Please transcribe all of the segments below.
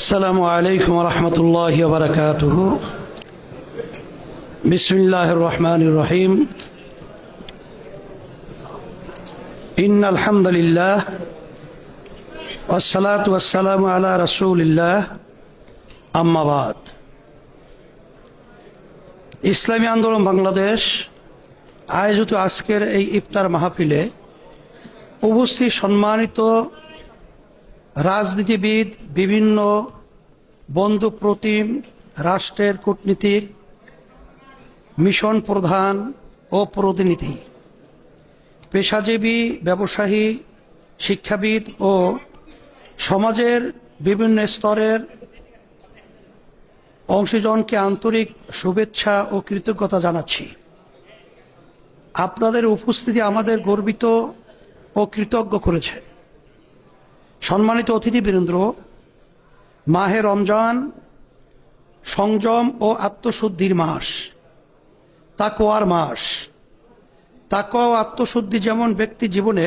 السلام عليكم ورحمة الله وبركاته. بسم الله الرحمن الرحيم. إن الحمد لله والصلاة والسلام على رسول الله أما بعد. ইসলামী আন্দোলন বাংলাদেশ আয়োজিত আজকের এই ইফতার মাহফিলে উপস্থিত সম্মানিত রাজনীতিবিদ, বিভিন্ন বন্ধু প্রতিম, রাষ্ট্রের কূটনীতিক, মিশন প্রধান ও প্রতিনিধি, পেশাজীবী, ব্যবসায়ী, শিক্ষাবিদ ও সমাজের বিভিন্ন স্তরের অংশীজনকে আন্তরিক শুভেচ্ছা ও কৃতজ্ঞতা জানাচ্ছি। আপনাদের উপস্থিতি আমাদের গর্বিত ও কৃতজ্ঞ করেছে। সম্মানিত অতিথিবৃন্দ, মাহে রমজান সংযম ও আত্মশুদ্ধির মাস, তাকওয়ার মাস। তাকওয়া ও আত্মশুদ্ধি যেমন ব্যক্তি জীবনে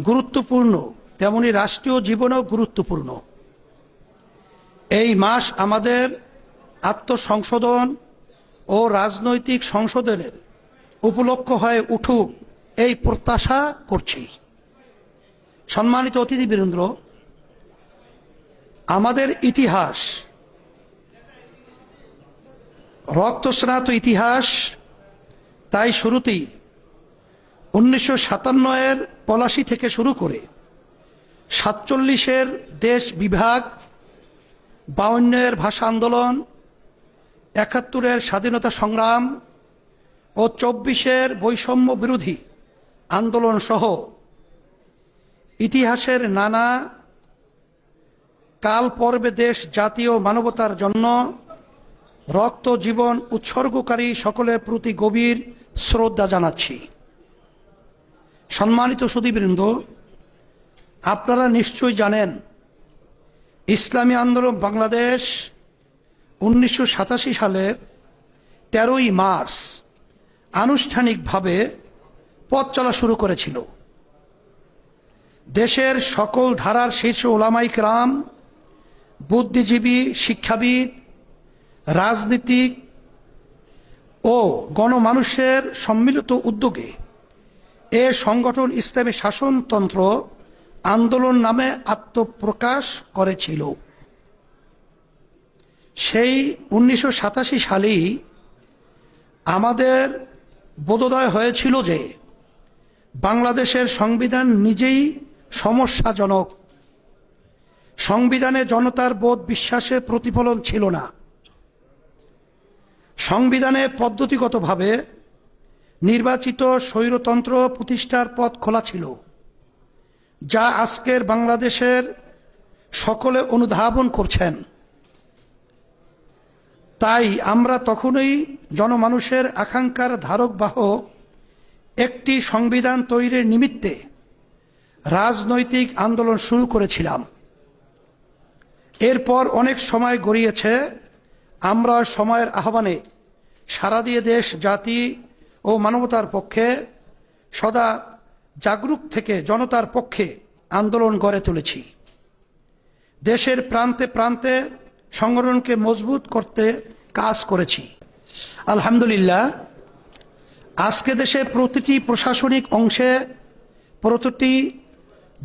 গুরুত্বপূর্ণ, তেমনি রাষ্ট্রীয় জীবনেও গুরুত্বপূর্ণ। এই মাস আমাদের আত্মসংশোধন ও রাজনৈতিক সংশোধনের উপলক্ষ হয়ে উঠুক এই প্রত্যাশা করছি। সম্মানিত অতিথিবৃন্দ, আমাদের ইতিহাস রক্তস্নাত ইতিহাস। তাই শুরুতেই 1957-এর পলাশী থেকে শুরু করে 47-এর দেশ বিভাগ, 52-এর ভাষা আন্দোলন, 71-এর স্বাধীনতা সংগ্রাম ও 24-এর বৈষম্য বিরোধী আন্দোলন সহ ইতিহাসের নানা কাল পর্বে দেশ, জাতীয় মানবতার জন্য রক্ত জীবন উৎসর্গকারী সকলের প্রতি গভীর শ্রদ্ধা জানাচ্ছি। সম্মানিত সুধীবৃন্দ, আপনারা নিশ্চয়ই জানেন ইসলামী আন্দোলন বাংলাদেশ 1987 সালের 13ই মার্চ আনুষ্ঠানিকভাবে পথ চলা শুরু করেছিল। দেশের সকল ধারার শীর্ষ ওলামায়ে কেরাম, বুদ্ধিজীবী, শিক্ষাবিদ, রাজনীতিক ও গণমানুষের সম্মিলিত উদ্যোগে এ সংগঠন ইসলামী শাসনতন্ত্র আন্দোলন নামে আত্মপ্রকাশ করেছিল। সেই 1987 সালেই আমাদের বোধোদয় হয়েছিল যে বাংলাদেশের সংবিধান নিজেই সমস্যাজনক। সংবিধানে জনতার বোধ বিশ্বাসের প্রতিফলন ছিল না। সংবিধানে পদ্ধতিগতভাবে নির্বাচিত স্বৈরতন্ত্র প্রতিষ্ঠার পথ খোলা ছিল, যা আজকের বাংলাদেশের সকলে অনুধাবন করছেন। তাই আমরা তখনই জনমানুষের আকাঙ্ক্ষার ধারক বাহক একটি সংবিধান তৈরির নিমিত্তে রাজনৈতিক আন্দোলন শুরু করেছিলাম। এরপর অনেক সময় গড়িয়েছে। আমরা সময়ের আহ্বানে সাড়া দিয়ে দেশ, জাতি ও মানবতার পক্ষে সদা জাগরুক থেকে জনতার পক্ষে আন্দোলন গড়ে তুলেছি। দেশের প্রান্তে প্রান্তে সংগঠনকে মজবুত করতে কাজ করেছি। আলহামদুলিল্লাহ, আজকে দেশে প্রতিটি প্রশাসনিক অংশে, প্রতিটি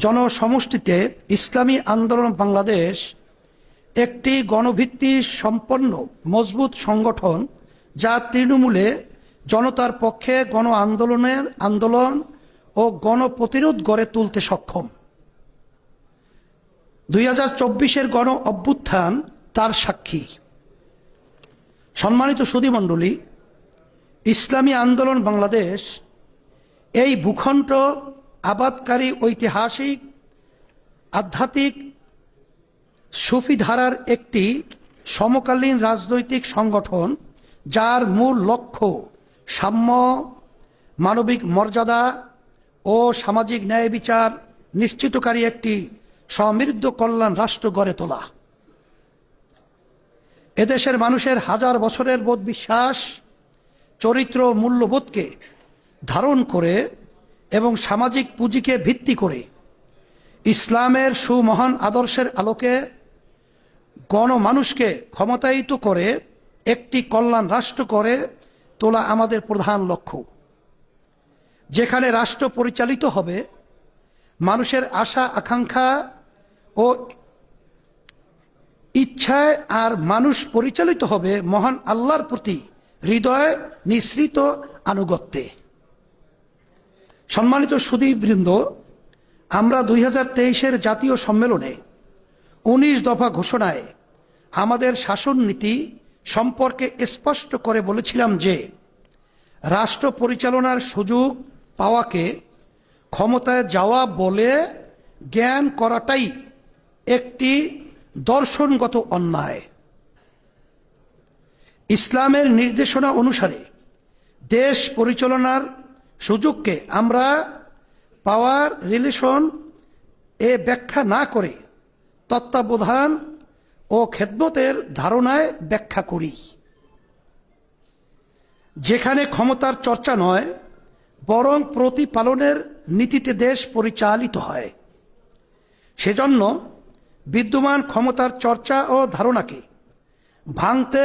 জনসমষ্টিতে ইসলামী আন্দোলন বাংলাদেশ একটি গণভিত্তি সম্পন্ন মজবুত সংগঠন, যা তৃণমূলে জনতার পক্ষে গণ আন্দোলন ও গণপ্রতিরোধ গড়ে তুলতে সক্ষম। 2024-এর গণ অভ্যুত্থান তার সাক্ষী। সম্মানিত সুধীমণ্ডলী, ইসলামী আন্দোলন বাংলাদেশ এই ভূখণ্ড আবাদকারী ঐতিহাসিক, আধ্যাত্মিক, সুফি ধারার একটি সমকালীন রাজনৈতিক সংগঠন, যার মূল লক্ষ্য সাম্য, মানবিক মর্যাদা ও সামাজিক ন্যায় বিচার নিশ্চিতকারী একটি সমৃদ্ধ কল্যাণ রাষ্ট্র গড়ে তোলা। এদেশের মানুষের হাজার বছরের বোধ বিশ্বাস, চরিত্র, মূল্যবোধকে ধারণ করে এবং সামাজিক পুঁজিকে ভিত্তি করে ইসলামের সুমহান আদর্শের আলোকে গণমানুষকে ক্ষমতায়িত করে একটি কল্যাণ রাষ্ট্র করে তোলা আমাদের প্রধান লক্ষ্য, যেখানে রাষ্ট্র পরিচালিত হবে মানুষের আশা আকাঙ্ক্ষা ও ইচ্ছায়, আর মানুষ পরিচালিত হবে মহান আল্লাহর প্রতি হৃদয় নিঃসৃত আনুগত্যে। সম্মানিত সুধীবৃন্দ, আমরা 2023-এর জাতীয় সম্মেলনে 19 দফা ঘোষণায় আমাদের শাসন নীতি সম্পর্কে স্পষ্ট করে বলেছিলাম যে রাষ্ট্র পরিচালনার সুযোগ পাওয়াকে ক্ষমতায় যাওয়া বলে জ্ঞান করাটাই একটি দর্শনগত অন্যায়। ইসলামের নির্দেশনা অনুসারে দেশ পরিচালনার সুযোগকে আমরা পাওয়ার রিলেশন ব্যাখ্যা না করে তত্ত্বাবধান ও খেদমতের ধারণায় ব্যাখ্যা করি, যেখানে ক্ষমতার চর্চা নয় বরং প্রতিপালনের নীতিতে দেশ পরিচালিত হয়। সেজন্য বিদ্যমান ক্ষমতার চর্চা ও ধারণাকে ভাঙতে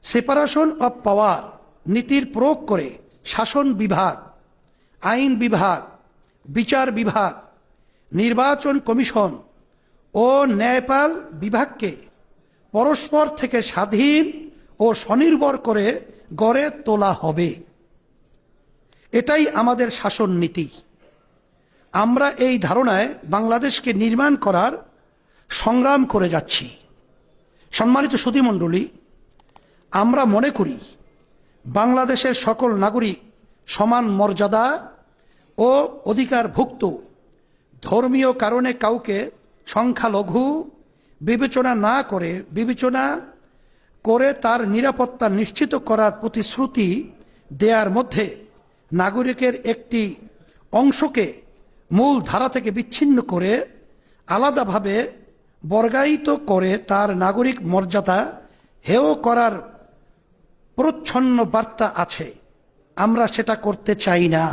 সেপারেশন অব পাওয়ার নীতির প্রয়োগ করে শাসন বিভাগ, আইন বিভাগ, বিচার বিভাগ, নির্বাচন কমিশন ও ন্যায়পাল বিভাগকে পরস্পর থেকে স্বাধীন ও স্বনির্ভর করে গড়ে তোলা হবে। এটাই আমাদের শাসন নীতি। আমরা এই ধারণায় বাংলাদেশকে নির্মাণ করার সংগ্রাম করে যাচ্ছি। সম্মানিত সুধীমণ্ডলী, আমরা মনে করি বাংলাদেশের সকল নাগরিক সমান মর্যাদা ও অধিকারভুক্ত। ধর্মীয় কারণে কাউকে সংখ্যালঘু বিবেচনা করে তার নিরাপত্তা নিশ্চিত করার প্রতিশ্রুতি দেওয়ার মধ্যে নাগরিকের একটি অংশকে মূল ধারা থেকে বিচ্ছিন্ন করে আলাদাভাবে বর্গায়িত করে তার নাগরিক মর্যাদা হেয় করার প্রচ্ছন্ন বার্তা আছে। আমরা সেটা করতে চাই না।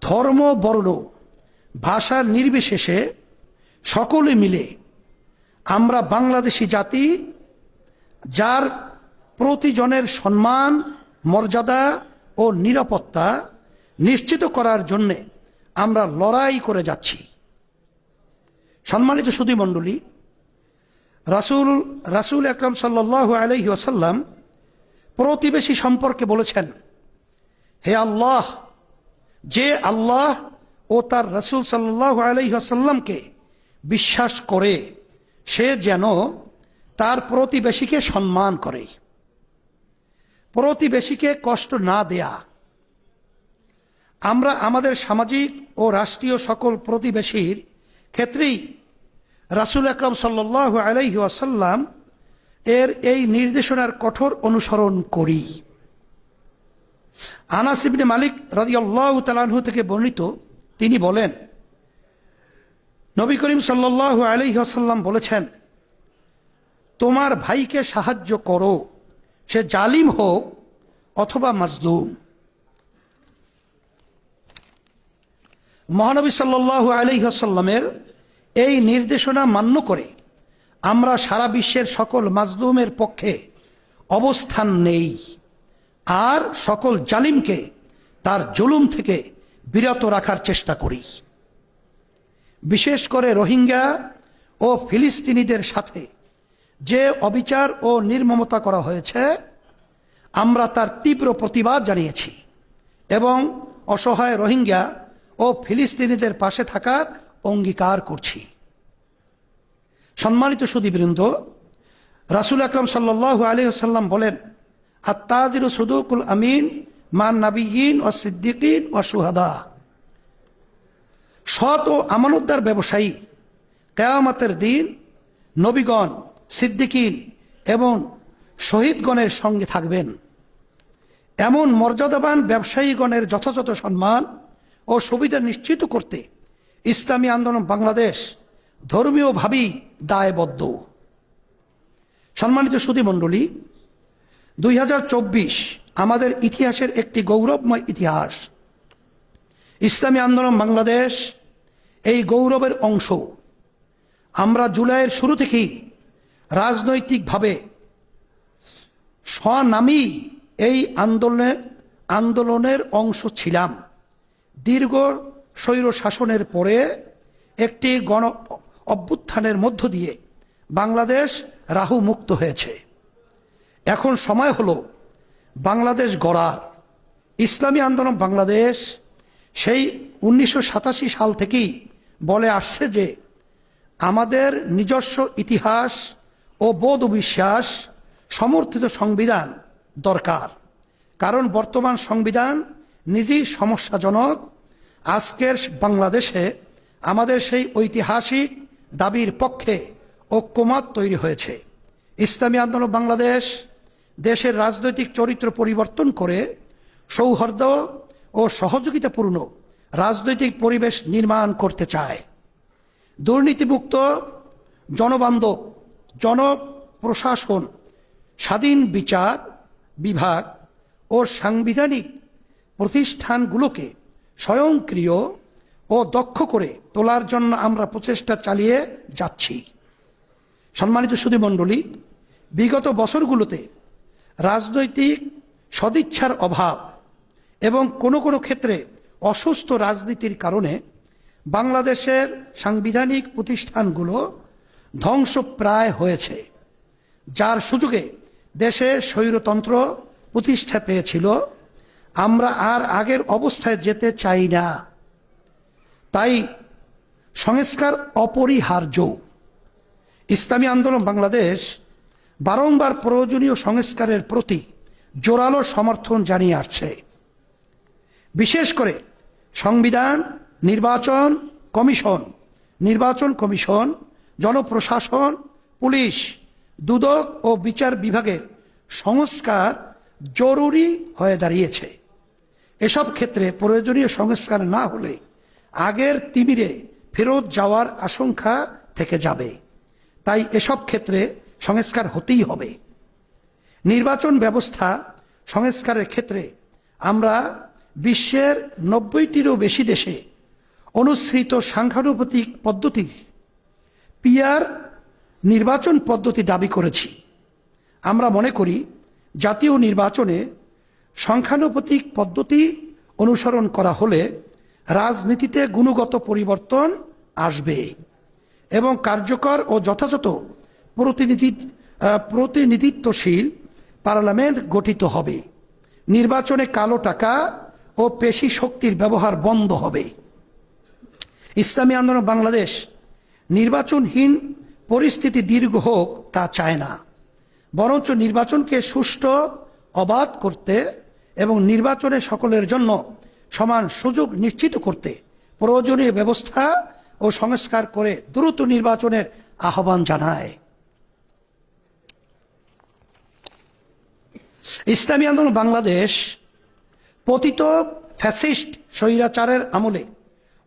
ধর্ম, বর্ণ, ভাষা নির্বিশেষে সকলে মিলে আমরা বাংলাদেশি জাতি, যার প্রতিজনের সম্মান, মর্যাদা ও নিরাপত্তা নিশ্চিত করার জন্যে আমরা লড়াই করে যাচ্ছি। সম্মানিত সুধীমণ্ডলী, রাসূল আকরাম সাল্লাল্লাহু আলাইহি ওয়াসাল্লাম প্রতিবেশী সম্পর্কে বলেছেন, হে আল্লাহ, যে আল্লাহ ও তার রাসূল সাল্লাল্লাহু আলাইহি ওয়াসাল্লামকে বিশ্বাস করে সে যেন তার প্রতিবেশীকে সম্মান করে, প্রতিবেশীকে কষ্ট না দেয়া। আমরা আমাদের সামাজিক ও রাষ্ট্রীয় সকল প্রতিবেশীর ক্ষেত্রেই রাসূল আকরাম সাল্লাল্লাহু আলাইহি ওয়াসাল্লাম এর এই নির্দেশনার কঠোর অনুসরণ করি। আনাস ইবনে মালিক রাদিয়াল্লাহু তাআলা আনহু থেকে বর্ণিত, তিনি বলেন, নবী করিম সাল্লাল্লাহু আলাইহি ওয়াসাল্লাম বলেছেন, তোমার ভাইকে সাহায্য করো, সে জালিম হোক অথবা মাজলুম। মহানবী সাল্লাল্লাহু আলাইহি ওয়াসাল্লামের এই নির্দেশনা মান্য করে আমরা সারা বিশ্বের সকল মাজলুমের পক্ষে অবস্থান নেই, আর সকল জালিমকে তার জুলুম থেকে বিরত রাখার চেষ্টা করি। বিশেষ করে রোহিঙ্গা ও ফিলিস্তিনিদের সাথে যে অবিচার ও নির্মমতা করা হয়েছে, আমরা তার তীব্র প্রতিবাদ জানিয়েছি এবং অসহায় রোহিঙ্গা ও ফিলিস্তিনিদের পাশে থাকার অঙ্গীকার করছি। সম্মানিত সুধীবৃন্দ, রাসূল আকরাম সাল্লাল্লাহু আলাইহি ওয়াসাল্লাম বলেন, আত-তাজিরু সুদুকুল আমিন মান নাবিয়্যিন ওয়াস সিদ্দিকিন ওয়াশ শুহাদা। সৎ ও আমানতদার ব্যবসায়ী কিয়ামতের দিন নবীগণ, সিদ্দিকিন এবং শহীদগণের সঙ্গে থাকবেন। এমন মর্যাদাবান ব্যবসায়ীগণের যথাযথ সম্মান ও সুবিধা নিশ্চিত করতে ইসলামী আন্দোলন বাংলাদেশ ধর্মীয়ভাবেই দায়বদ্ধ। সম্মানিত সুধীমণ্ডলী, 2024 আমাদের ইতিহাসের একটি গৌরবময় ইতিহাস। ইসলামী আন্দোলন বাংলাদেশ এই গৌরবের অংশ। আমরা জুলাইয়ের শুরু থেকেই রাজনৈতিকভাবে স্বনামী এই আন্দোলনের অংশ ছিলাম। দীর্ঘ স্বৈর শাসনের পরে একটি গণ অভ্যুত্থানের মধ্য দিয়ে বাংলাদেশ রাহু মুক্ত হয়েছে। এখন সময় হলো বাংলাদেশ গড়ার। ইসলামী আন্দোলন বাংলাদেশ সেই 1987 সাল থেকেই বলে আসছে যে আমাদের নিজস্ব ইতিহাস ও বোধ বিশ্বাস সমর্থিত সংবিধান দরকার। কারণ বর্তমান সংবিধান নিজেই সমস্যাজনক। আজকের বাংলাদেশে আমাদের সেই ঐতিহাসিক দাবির পক্ষে ঐক্যমত তৈরি হয়েছে। ইসলামী আন্দোলন বাংলাদেশ দেশের রাজনৈতিক চরিত্র পরিবর্তন করে সৌহার্দ্য ও সহযোগিতাপূর্ণ রাজনৈতিক পরিবেশ নির্মাণ করতে চায়। দুর্নীতিমুক্ত, জনবান্ধব জনপ্রশাসন, স্বাধীন বিচার বিভাগ ও সাংবিধানিক প্রতিষ্ঠানগুলোকে স্বয়ংক্রিয় ও দক্ষ করে তোলার জন্য আমরা প্রচেষ্টা চালিয়ে যাচ্ছি। সম্মানিত সুধীমণ্ডলী, বিগত বছরগুলোতে রাজনৈতিক সদিচ্ছার অভাব এবং কোনো কোনো ক্ষেত্রে অসুস্থ রাজনীতির কারণে বাংলাদেশের সাংবিধানিক প্রতিষ্ঠানগুলো ধ্বংসপ্রায় হয়েছে, যার সুযোগে দেশে স্বৈরতন্ত্র প্রতিষ্ঠা পেয়েছিল। আমরা আর আগের অবস্থায় যেতে চাই না। তাই সংস্কার অপরিহার্য। ইসলামী আন্দোলন বাংলাদেশ বারংবার প্রয়োজনীয় সংস্কারের প্রতি জোরালো সমর্থন জানিয়ে আসছে। বিশেষ করে সংবিধান, নির্বাচন কমিশন, জনপ্রশাসন, পুলিশ, দুদক ও বিচার বিভাগের সংস্কার জরুরি হয়ে দাঁড়িয়েছে। এসব ক্ষেত্রে প্রয়োজনীয় সংস্কার না হলে আগের তিমিরে ফেরত যাওয়ার আশঙ্কা থেকে যাবে। তাই এসব ক্ষেত্রে সংস্কার হতেই হবে। নির্বাচন ব্যবস্থা সংস্কারের ক্ষেত্রে আমরা বিশ্বের 90টিরও বেশি দেশে অনুসৃত সাংখ্যানুপাতিক পদ্ধতি পিআর নির্বাচন পদ্ধতি দাবি করেছি। আমরা মনে করি জাতীয় নির্বাচনে সংখ্যানুপাতিক পদ্ধতি অনুসরণ করা হলে রাজনীতিতে গুণগত পরিবর্তন আসবে এবং কার্যকর ও যথাযথ প্রতিনিধিত্বশীল পার্লামেন্ট গঠিত হবে। নির্বাচনে কালো টাকা ও পেশি শক্তির ব্যবহার বন্ধ হবে। ইসলামী আন্দোলন বাংলাদেশ নির্বাচনহীন পরিস্থিতি দীর্ঘ হোক তা চায় না, বরঞ্চ নির্বাচনকে সুষ্ঠু, অবাধ করতে এবং নির্বাচনে সকলের জন্য সমান সুযোগ নিশ্চিত করতে প্রয়োজনীয় ব্যবস্থা ও সংস্কার করে দ্রুত নির্বাচনের আহ্বান জানায়। ইসলামী আন্দোলন বাংলাদেশ পতিত ফ্যাসিস্ট স্বৈরাচারের আমলে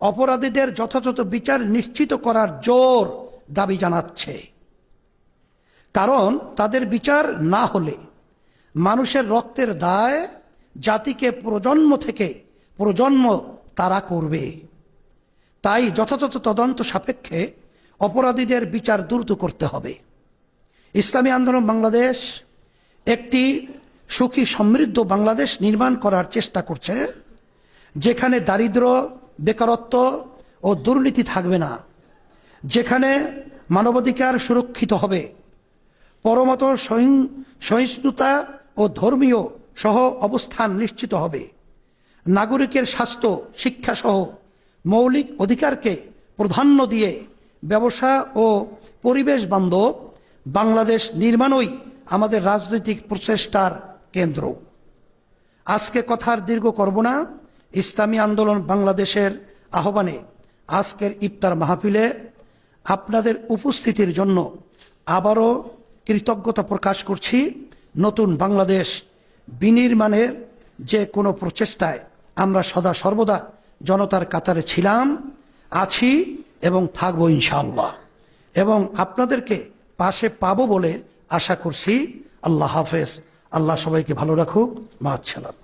অপরাধীদের যথাযথ বিচার নিশ্চিত করার জোর দাবি জানাচ্ছে। কারণ তাদের বিচার না হলে মানুষের রক্তের দায় জাতিকে প্রজন্ম থেকে প্রজন্ম তারা করবে। তাই যথাযথ তদন্ত সাপেক্ষে অপরাধীদের বিচার দ্রুত করতে হবে। ইসলামী আন্দোলন বাংলাদেশ একটি সুখী সমৃদ্ধ বাংলাদেশ নির্মাণ করার চেষ্টা করছে, যেখানে দারিদ্র্য, বেকারত্ব ও দুর্নীতি থাকবে না, যেখানে মানবাধিকার সুরক্ষিত হবে, পরমত সহিষ্ণুতা ও ধর্মীয় সহ অবস্থান নিশ্চিত হবে, নাগরিকের স্বাস্থ্য, শিক্ষা সহ মৌলিক অধিকারকে প্রাধান্য দিয়ে ব্যবসা ও পরিবেশ বান্ধব বাংলাদেশ নির্মাণই আমাদের রাজনৈতিক প্রচেষ্টার কেন্দ্র। আজকে কথার দীর্ঘ করব না। ইসলামী আন্দোলন বাংলাদেশের আহ্বানে আজকের ইফতার মাহফিলে আপনাদের উপস্থিতির জন্য আবারও কৃতজ্ঞতা প্রকাশ করছি। নতুন বাংলাদেশ বিনির্মাণের যে কোনো প্রচেষ্টায় আমরা সদা সর্বদা জনতার কাতারে ছিলাম, আছি এবং থাকবো ইনশাআল্লাহ, এবং আপনাদেরকে পাশে পাবো বলে আশা করছি। আল্লাহ হাফেজ। আল্লাহ সবাইকে ভালো রাখুক। মাআসসালাম।